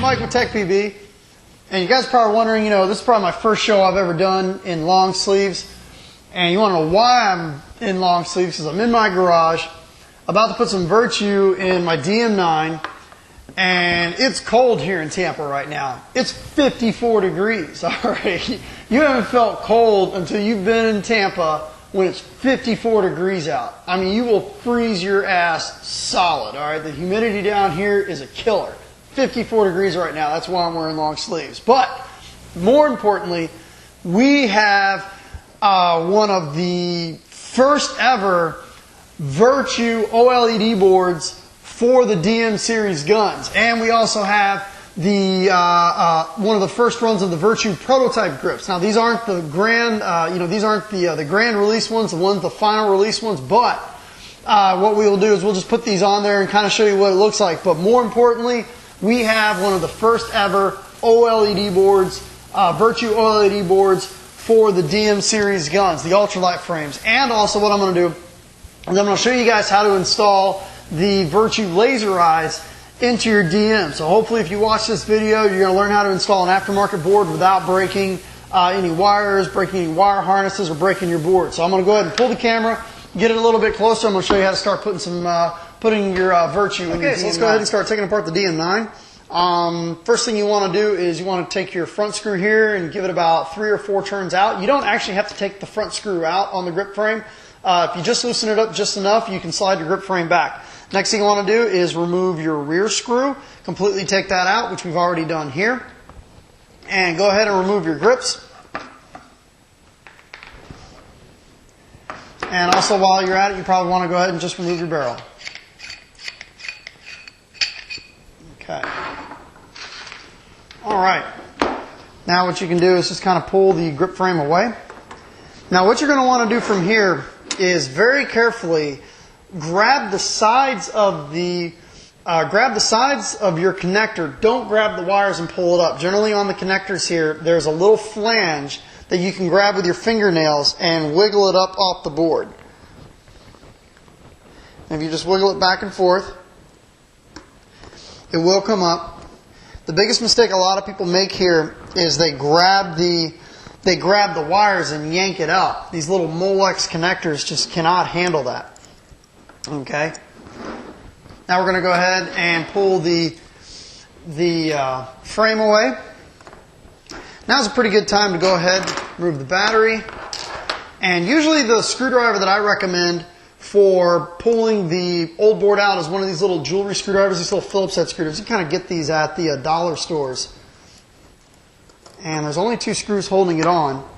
Mike with Tech PB, and you guys are probably wondering, you know, this is probably my first show I've ever done in long sleeves, and you want to know why I'm in long sleeves, because I'm in my garage, about to put some Virtue in my DM9, and it's cold here in Tampa right now. It's 54 degrees, all right? You haven't felt cold until you've been in Tampa when it's 54 degrees out. I mean, you will freeze your ass solid, all right? The humidity down here is a killer. 54 degrees right now. That's why I'm wearing long sleeves. But more importantly, we have one of the first ever Virtue OLED boards for the DM series guns, and we also have the one of the first runs of the Virtue prototype grips. Now these aren't the grand, these aren't the grand release ones, the final release ones. But what we will do is we'll just put these on there and kind of show you what it looks like. But more importantly, we have one of the first ever OLED boards, Virtue OLED boards for the DM series guns, the Ultralite frames. And also what I'm going to do is I'm going to show you guys how to install the Virtue laser eyes into your DM. So hopefully if you watch this video, you're going to learn how to install an aftermarket board without breaking any wires, breaking any wire harnesses, or breaking your board. So I'm going to go ahead and pull the camera, get it a little bit closer. I'm going to show you how to start putting your Virtue in your DM9. So let's go ahead and start taking apart the DM9. First thing you want to do is you want to take your front screw here and give it about 3 or 4 turns out. You don't actually have to take the front screw out on the grip frame. If you just loosen it up just enough, you can slide your grip frame back. Next thing you want to do is remove your rear screw. Completely take that out, which we've already done here. And go ahead and remove your grips. And also while you're at it, you probably want to go ahead and just remove your barrel. Okay. Alright. Now what you can do is just kind of pull the grip frame away. Now what you're going to want to do from here is very carefully grab the sides of your connector. Don't grab the wires and pull it up. Generally on the connectors here, there's a little flange that you can grab with your fingernails and wiggle it up off the board. And if you just wiggle it back and forth, it will come up. The biggest mistake a lot of people make here is they grab the wires and yank it up. These little Molex connectors just cannot handle that. Okay. Now we're going to go ahead and pull the frame away. Now's a pretty good time to go ahead, remove the battery. And usually the screwdriver that I recommend for pulling the old board out is one of these little jewelry screwdrivers, these little Phillips head screwdrivers. You kind of get these at the dollar stores. And there's only 2 screws holding it on.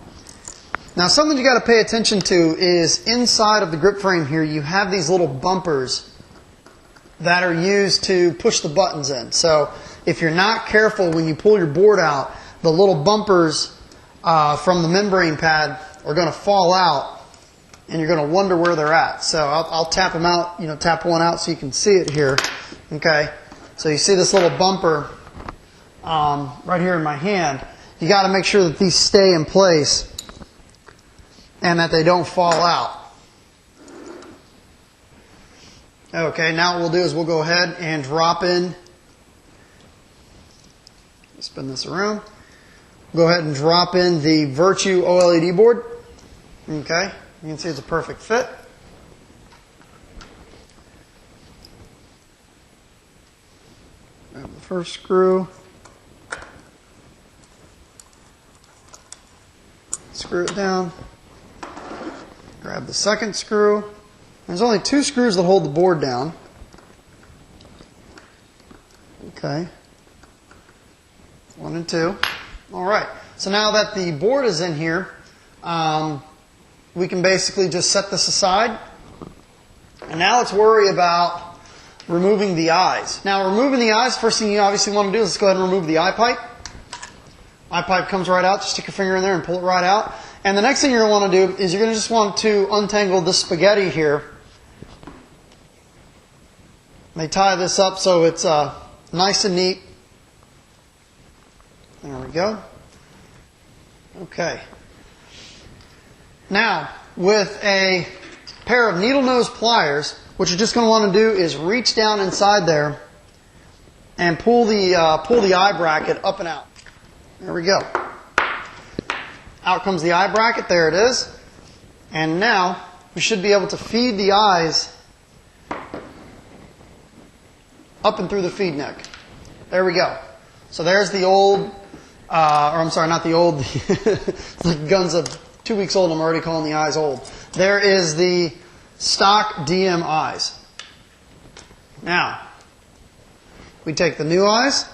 Now something you got to pay attention to is inside of the grip frame here you have these little bumpers that are used to push the buttons in. So if you're not careful when you pull your board out, the little bumpers from the membrane pad are going to fall out and you're going to wonder where they're at. So I'll tap them out, tap one out so you can see it here. Okay, so you see this little bumper right here in my hand. You got to make sure that these stay in place and that they don't fall out. Okay, now what we'll do is we'll go ahead and drop in, spin this around, go ahead and drop in the Virtue OLED board. Okay, you can see it's a perfect fit. Grab the first screw, screw it down. Grab the second screw. There's only 2 screws that hold the board down. Okay. 1 and 2. Alright. So now that the board is in here, we can basically just set this aside. And now let's worry about removing the eyes. Now removing the eyes, first thing you obviously want to do is let's go ahead and remove the eye pipe. Eye pipe comes right out. Just stick your finger in there and pull it right out. And the next thing you're going to want to do is you're going to just want to untangle this spaghetti here. They tie this up so it's nice and neat. There we go. Okay. Now, with a pair of needle nose pliers, what you're just going to want to do is reach down inside there and pull the eye bracket up and out. There we go. Out comes the eye bracket. There it is. And now we should be able to feed the eyes up and through the feed neck. There we go. So there's the old, or I'm sorry, not the old, the gun's 2 weeks old, I'm already calling the eyes old. There is the stock DM eyes. Now, we take the new eyes,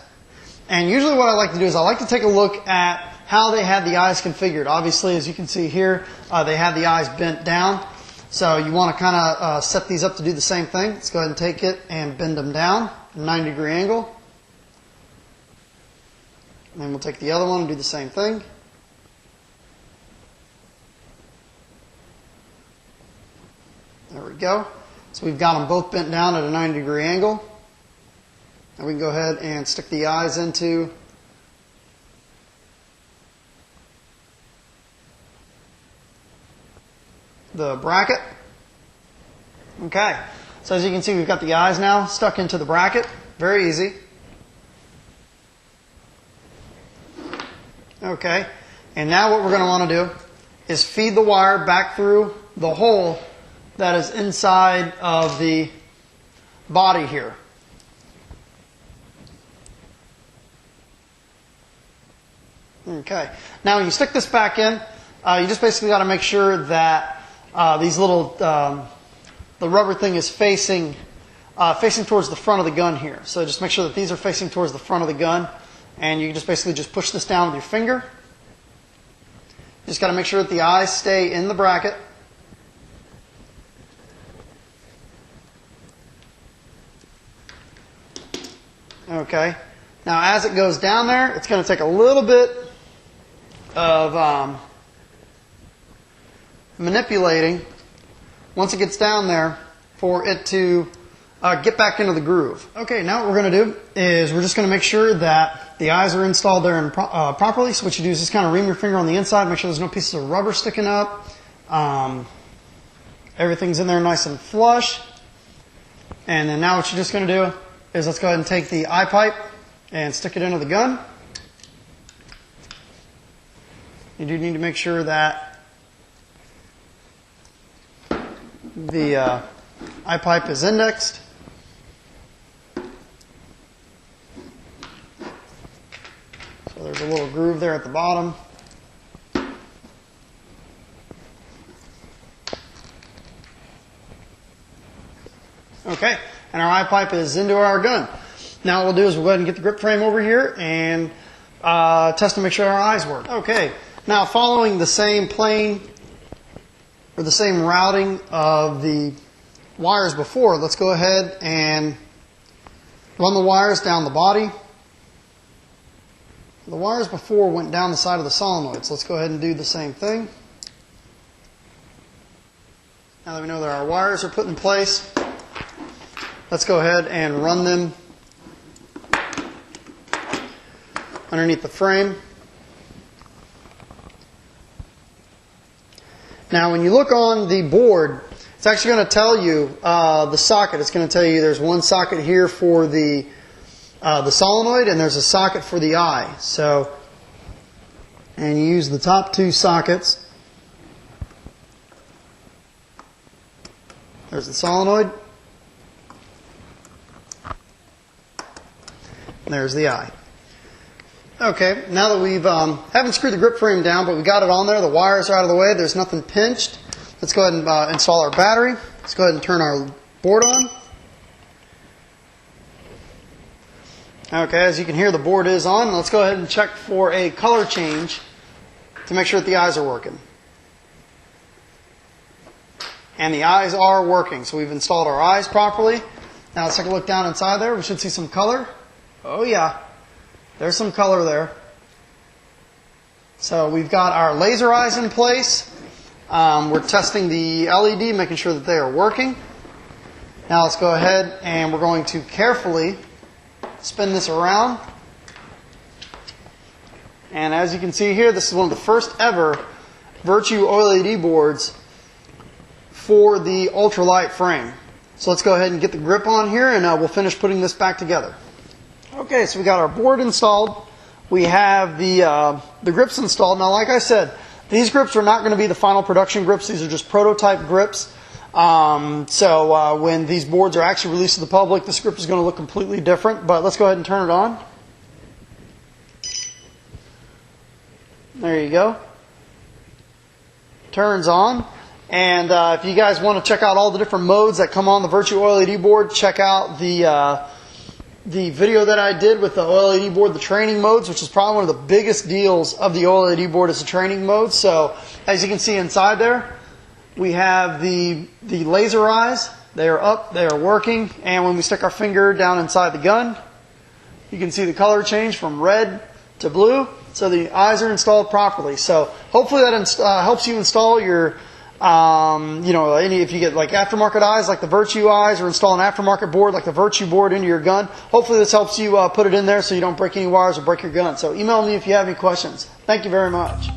and usually what I like to do is I like to take a look at how they had the eyes configured. Obviously, as you can see here, they had the eyes bent down. So you want to kind of set these up to do the same thing. Let's go ahead and take it and bend them down at a 90-degree angle. And then we'll take the other one and do the same thing. There we go. So we've got them both bent down at a 90-degree angle. And we can go ahead and stick the eyes into the bracket. Okay, so as you can see, we've got the eyes now stuck into the bracket. Very easy. Okay, and now what we're going to want to do is feed the wire back through the hole that is inside of the body here. Okay, now when you stick this back in, you just basically got to make sure that these little, the rubber thing is facing towards the front of the gun here. So just make sure that these are facing towards the front of the gun, and you just basically just push this down with your finger. You just got to make sure that the eyes stay in the bracket. Okay, now as it goes down there, it's going to take a little bit of manipulating once it gets down there for it to get back into the groove. Okay, now what we're going to do is we're just going to make sure that the eyes are installed there properly. So what you do is just kind of ream your finger on the inside, make sure there's no pieces of rubber sticking up. Everything's in there nice and flush. And then now what you're just going to do is let's go ahead and take the eye pipe and stick it into the gun. You do need to make sure that the eye pipe is indexed. So there's a little groove there at the bottom. Okay, and our eye pipe is into our gun. Now what we'll do is we'll go ahead and get the grip frame over here and test to make sure our eyes work. Okay, now following the same plane or the same routing of the wires before, let's go ahead and run the wires down the body. The wires before went down the side of the solenoid, so let's go ahead and do the same thing. Now that we know that our wires are put in place, let's go ahead and run them underneath the frame. Now when you look on the board, it's actually going to tell you the socket. It's going to tell you there's one socket here for the solenoid and there's a socket for the eye. So, and you use the top two sockets. There's the solenoid. And there's the eye. Okay, now that we've haven't screwed the grip frame down, but we got it on there, the wires are out of the way, there's nothing pinched. Let's go ahead and install our battery. Let's go ahead and turn our board on. Okay, as you can hear, the board is on. Let's go ahead and check for a color change to make sure that the eyes are working. And the eyes are working, so we've installed our eyes properly. Now let's take a look down inside there. We should see some color. Oh yeah. There's some color there. So we've got our laser eyes in place. We're testing the LED, making sure that they are working. Now let's go ahead and we're going to carefully spin this around. And as you can see here, this is one of the first ever Virtue OLED boards for the Ultralite frame. So let's go ahead and get the grip on here and we'll finish putting this back together. Okay, so we got our board installed. We have the grips installed. Now, like I said, these grips are not going to be the final production grips. These are just prototype grips. So when these boards are actually released to the public, this grip is going to look completely different. But let's go ahead and turn it on. There you go. Turns on. And if you guys want to check out all the different modes that come on the Virtue OLED board, check out the video that I did with the OLED board, the training modes, which is probably one of the biggest deals of the OLED board is the training mode. So as you can see inside there, we have the laser eyes. They are up, they are working, and when we stick our finger down inside the gun, you can see the color change from red to blue. So the eyes are installed properly. So hopefully that helps you install your if you get like aftermarket eyes like the Virtue eyes, or install an aftermarket board like the Virtue board into your gun. Hopefully this helps you put it in there so you don't break any wires or break your gun. So email me if you have any questions. Thank you very much.